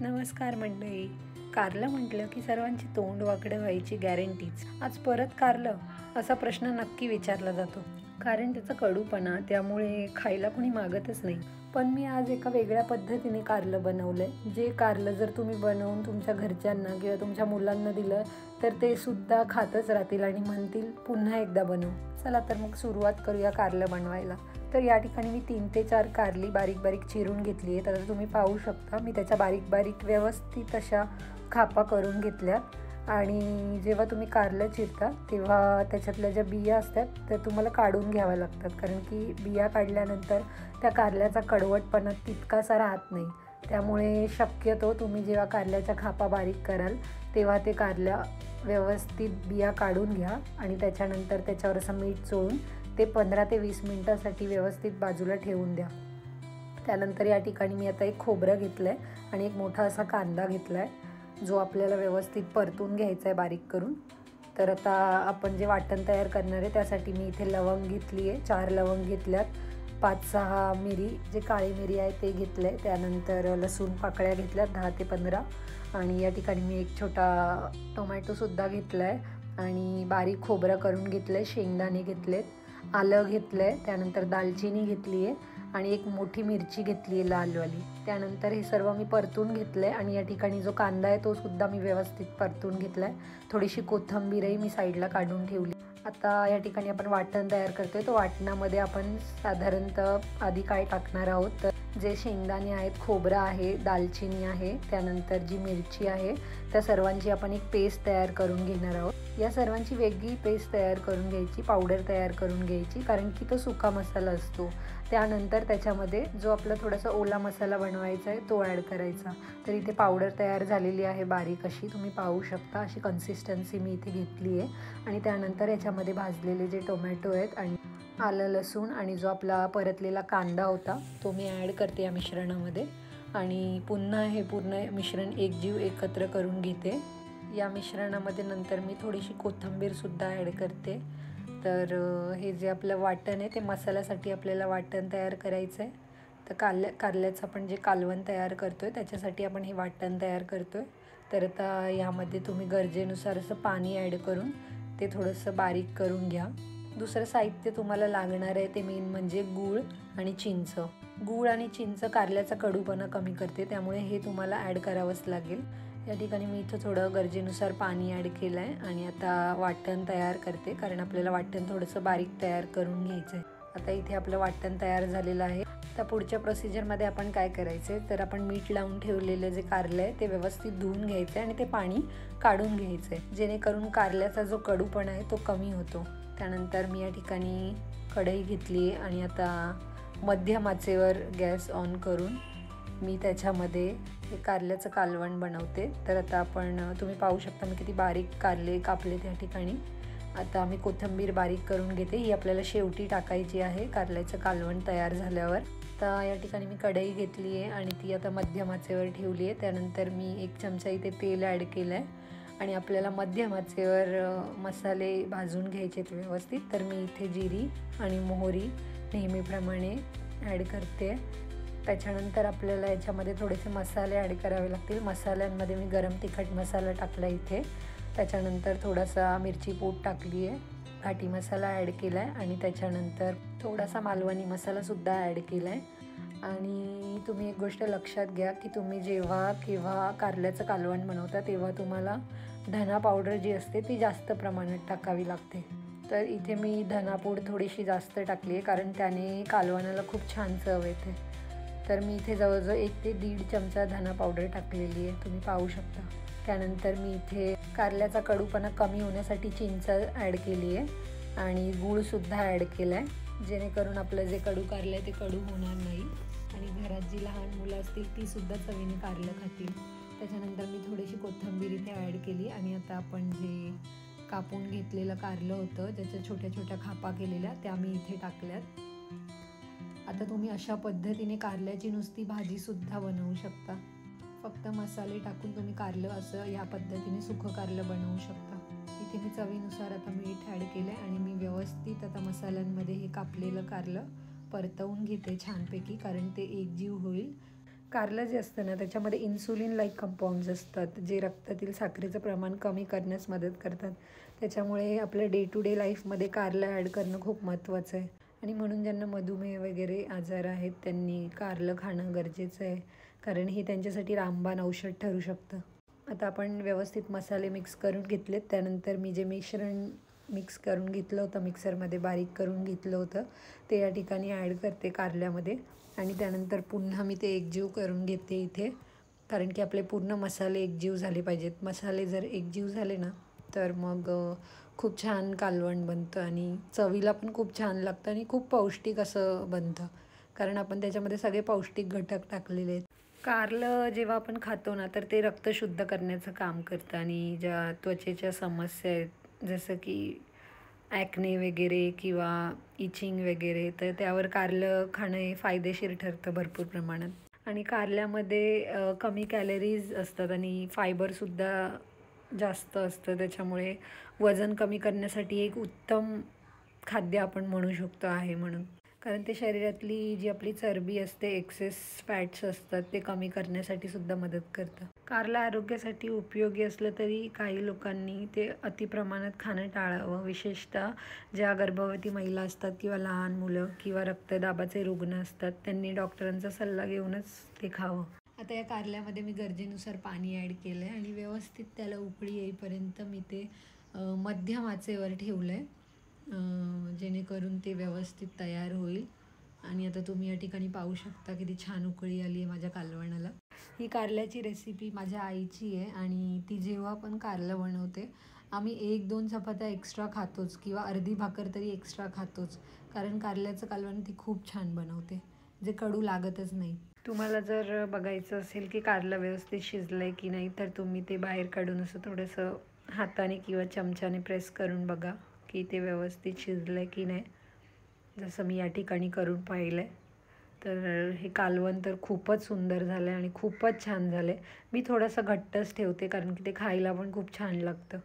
नमस्कार मंडळी. कारलं म्हटलं की सर्वांची तोंड वाकडं व्हायची गॅरंटीच. आज परत कारलं असा प्रश्न नक्की विचारला जातो, कारण त्याचा कडूपणा त्यामुळे खायला कोणी मागतच नाही. पण मी आज एका वेगळ्या पद्धतीने कारलं बनवलं आहे. जे कारलं जर तुम्ही बनवून तुमच्या घरच्यांना किंवा तुमच्या मुलांना दिलं तर ते सुद्धा खातच राहतील आणि म्हणतील पुन्हा एकदा बनव. चला तर मग सुरुवात करूया कारलं बनवायला. तर या ठिकाणी मी 3 ते 4 कारली बारीक बारीक चिरून घेतली आहे. तर तुम्ही पाहू शकता मी त्याच्या बारीक बारीक व्यवस्थित अशा खापा करून घेतल्यात. आणि जेव्हा तुम्ही कारलं चिरता तेव्हा त्याच्यातल्या ज्या बिया असतात त्या तुम्हाला काढून घ्याव्या लागतात, कारण की बिया काढल्यानंतर त्या कारल्याचा कडवटपणा तितकासा राहत नाही. त्यामुळे शक्यतो तुम्ही जेव्हा कारल्याच्या खापा बारीक कराल तेव्हा ते कारल्या व्यवस्थित बिया काढून घ्या आणि त्याच्यानंतर त्याच्यावर असं मीठ चोळून ते 15 ते 20 मिनटासाठी व्यवस्थित बाजूला ठेवून द्या. त्यानंतर या ठिकाणी मी आता एक खोबरं घेतलं आहे आणि एक मोठा असा कांदा घेतला आहे, जो आपल्याला व्यवस्थित परतून घ्यायचा आहे बारीक करून. तर आता आपण जे वाटण तयार करणार आहे त्यासाठी मी इथे लवंग घेतली आहे, 4 लवंग घेतल्यात, 5-6 मिरी जे काळी मिरी आहे ते घेतलं आहे. त्यानंतर लसूण पाकळ्या घेतल्यात 10 ते 15 आणि या ठिकाणी मी एक छोटा टोमॅटोसुद्धा घेतला आहे आणि बारीक खोबरं करून घेतलं आहे, शेंगदाणे घेतलेत, आलं घेतलं आहे, त्यानंतर दालचिनी घेतली आहे आणि एक मोठी मिरची घेतली आहे लालवाली. त्यानंतर हे सर्व मी परतून घेतलं आहे आणि या ठिकाणी जो कांदा आहे तो सुद्धा मी व्यवस्थित परतून घेतला आहे. थोडीशी कोथिंबीरही मी साईडला काढून ठेवली. आता या ठिकाणी आपण वाटण तयार करतो आहे. तो वाटणामध्ये आपण साधारणतः आधी काय टाकणार आहोत, तर जे शेंगदाणे आहेत, खोबरं आहे, दालचिनी आहे, त्यानंतर जी मिरची आहे, त्या सर्वांची आपण एक पेस्ट तयार करून घेणार आहोत. या सर्वांची वेगळी पेस्ट तयार करून घ्यायची, पावडर तयार करून घ्यायची, कारण की तो सुका मसाला असतो. त्यानंतर त्याच्यामध्ये जो आपला थोडासा ओला मसाला बनवायचा आहे तो ॲड करायचा. तर इथे पावडर तयार झालेली आहे बारीक अशी, तुम्ही पाहू शकता. अशी कन्सिस्टन्सी मी इथे घेतली आहे आणि त्यानंतर याच्यामध्ये भाजलेले जे टोमॅटो आहेत आणि आलं लसूण आणि जो आपला परतलेला कांदा होता तो मी ॲड करते या मिश्रणामध्ये आणि पुन्हा हे पूर्ण मिश्रण एकजीव एकत्र करून घेते. या मिश्रणामध्ये नंतर मी थोडीशी कोथिंबीरसुद्धा ॲड करते. तर हे जे आपलं वाटण आहे ते मसाल्यासाठी आपल्याला वाटण तयार करायचं आहे. तर कारल्याचं आपण जे कालवण तयार करतो आहे त्याच्यासाठी आपण हे वाटण तयार करतो आहे. तर आता यामध्ये तुम्ही गरजेनुसार असं पाणी ॲड करून ते थोडंसं बारीक करून घ्या. दुसरं साहित्य तुम्हाला लागणार आहे ते मेन म्हणजे गूळ आणि चिंच. गूळ आणि चिंच कारल्याचा कडूपणा कमी करते, त्यामुळे हे तुम्हाला ॲड करावंच लागेल. या ठिकाणी मी इथं थोडं गरजेनुसार पाणी ॲड केलं आहे आणि आता वाटण तयार करते, कारण आपल्याला वाटण थोडंसं बारीक तयार करून घ्यायचं आहे. आता इथे आपलं वाटण तयार झालेलं आहे. आता पुढच्या प्रोसिजरमध्ये आपण काय करायचं आहे, तर आपण मीठ लावून ठेवलेलं जे कारलं आहे ते व्यवस्थित धुवून घ्यायचं आहे आणि ते पाणी काढून घ्यायचं आहे, जेणेकरून कारल्याचा जो कडूपणा आहे तो कमी होतो. त्यानंतर मी या ठिकाणी कढई घेतली आणि आता मध्यम आचेवर गॅस ऑन करून मी त्याच्यामध्ये हे कारल्याचं कालवण बनवते. तर आता आपण तुम्ही पाहू शकता मी किती बारीक कारले कापले त्या ठिकाणी. आता मी कोथिंबीर बारीक करून घेते, ही आपल्याला शेवटी टाकायची आहे कारल्याचं कालवण तयार झाल्यावर. आता या ठिकाणी मी कढई घेतली आहे आणि ती आता मध्यम आचेवर ठेवली आहे. त्यानंतर मी 1 चमचा इथे तेल ॲड केलं आहे आणि आपल्याला मध्यम आचेवर मसाले भाजून घ्यायचे आहेत व्यवस्थित. तर मी इथे जिरी आणि मोहरी नेहमीप्रमाणे ॲड करते. त्याच्यानंतर आपल्याला याच्यामध्ये थोडेसे मसाले ॲड करावे लागतील. मसाल्यांमध्ये मी गरम तिखट मसाला टाकला इथे, त्याच्यानंतर थोडासा मिरची पूड टाकली आहे, घाटी मसाला ॲड केला आहे आणि त्याच्यानंतर थोडासा मालवणी मसालासुद्धा ॲड केला आहे. आणि तुम्ही एक गोष्ट लक्षात घ्या की तुम्ही जेव्हा किंवा कारल्याचं कालवण बनवता तेव्हा तुम्हाला धना पावडर जी असते ती जास्त प्रमाणात टाकावी लागते. तर इथे मी धनापूड थोडीशी जास्त टाकली आहे, कारण त्याने कालवणाला खूप छान चव येते. तर मी इथे जवळजवळ 1 ते 1.5 चमचा धना पावडर टाकलेली आहे, तुम्ही पाहू शकता. त्यानंतर मी इथे कारल्याचा कडूपणा कमी होण्यासाठी चिंच ॲड केली आहे आणि गूळसुद्धा ॲड केला आहे, जेणेकरून आपलं जे कडू कारलं आहे ते कडू होणार नाही आणि घरात जी लहान मुलं असतील तीसुद्धा चवीने कारलं खातील. त्याच्यानंतर मी थोडीशी कोथिंबीर इथे ॲड केली आणि आता आपण जे कापून घेतलेलं कारलं होतं ज्याच्या छोट्या छोट्या खापा केलेल्या त्या मी इथे टाकल्यात. आता तुम्ही अशा पद्धतीने कारल्याची नुसती भाजीसुद्धा बनवू शकता. फक्त मसाले टाकून तुम्ही कारलं असं या पद्धतीने सुकं कारलं बनवू शकता. इथे मी चवीनुसार आता मीठ ॲड केलं आहे आणि मी व्यवस्थित आता मसाल्यांमध्ये हे कापलेलं कारलं परतवून घेते छानपैकी, कारण ते एकजीव होईल. कारलं जे असतं ना त्याच्यामध्ये इन्सुलिन लाईक कंपाऊंड्स असतात जे रक्तातील साखरेचं प्रमाण कमी करण्यास मदत करतात. त्याच्यामुळे आपल्या डे टू डे लाईफमध्ये कारलं ॲड करणं खूप महत्त्वाचं आहे. आणि म्हणून ज्यांना मधुमेह वगैरे आजार आहेत त्यांनी कारलं खाणं गरजेचं आहे, कारण हे त्यांच्यासाठी रामबाण औषध ठरू शकतं. आता आपण व्यवस्थित मसाले मिक्स करून घेतलेत. त्यानंतर मी जे मिश्रण मिक्स करून घेतलं होतं, मिक्सरमध्ये बारीक करून घेतलं होतं, ते या ठिकाणी ॲड करते कारल्यामध्ये. आणि त्यानंतर पुन्हा मी ते एकजीव करून घेते इथे, कारण की आपले पूर्ण मसाले एकजीव झाले पाहिजेत. मसाले जर एकजीव झाले ना तर मग खूप छान कालवण बनतं आणि चवीला पण खूप छान लागतं आणि खूप पौष्टिक असं बनतं, कारण आपण त्याच्यामध्ये सगळे पौष्टिक घटक टाकलेले आहेत. कारलं जेव्हा आपण खातो ना तर ते रक्त शुद्ध करण्याचं काम करतं आणि ज्या त्वचेच्या समस्या आहेत जसं की ॲक्ने वगैरे किंवा इचिंग वगैरे, तर त्यावर कारलं खाणं हे फायदेशीर ठरतं भरपूर प्रमाणात. आणि कारल्यामध्ये कमी कॅलरीज असतात आणि फायबरसुद्धा जास्त असतं, त्याच्यामुळे वजन कमी करण्यासाठी एक उत्तम खाद्य आपण म्हणू शकतो आहे म्हणून. कारण ते शरीरातली जी आपली चरबी असते, एक्सेस फॅट्स असतात, ते कमी करण्यासाठी सुद्धा मदत करतं. कारलं आरोग्यासाठी उपयोगी असलं तरी काही लोकांनी ते अतिप्रमाणात खाणं टाळावं, विशेषतः ज्या गर्भवती महिला असतात किंवा लहान मुलं किंवा रक्तदाबाचे रुग्ण असतात त्यांनी डॉक्टरांचा सल्ला घेऊनच ते खावं. आता या कारल्यामध्ये मी गरजेनुसार पाणी ॲड केलं आहे आणि व्यवस्थित त्याला उकळी येईपर्यंत मी ते मध्यम आचेवर ठेवलं आहे, जेणेकरून ते व्यवस्थित तयार होईल. आणि आता तुम्ही या ठिकाणी पाहू शकता किती छान उकळी आली आहे माझ्या कालवणाला. ही कारल्याची रेसिपी माझ्या आईची आहे आणि ती जेव्हा पण कारलं बनवते आम्ही 1-2 चपात्या एक्स्ट्रा खातोच किंवा अर्धी भाकर तरी एक्स्ट्रा खातोच, कारण कारल्याचं कालवण ती खूप छान बनवते, जे कडू लागतच नाही. तुम्हाला जर बघायचं असेल की कारलं व्यवस्थित शिजलं आहे की नाही तर तुम्ही ते बाहेर काढून असं थोडंसं हाताने किंवा चमच्याने प्रेस करून बघा की ते व्यवस्थित शिजलं आहे की नाही, जसं मी या ठिकाणी करून पाहिलं आहे. तर हे कालवण तर खूपच सुंदर झालं आहे आणि खूपच छान झालं आहे. मी थोडंसं घट्टच ठेवते कारण की ते खायला पण खूप छान लागतं.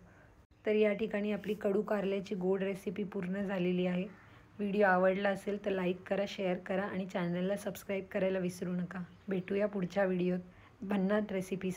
तर या ठिकाणी आपली कडू कारल्याची गोड रेसिपी पूर्ण झालेली आहे. व्हिडिओ आवडला असेल तर लाईक करा, शेअर करा आणि चॅनलला सबस्क्राईब करायला विसरू नका. भेटूया पुढच्या व्हिडिओत भन्नाट रेसिपीज.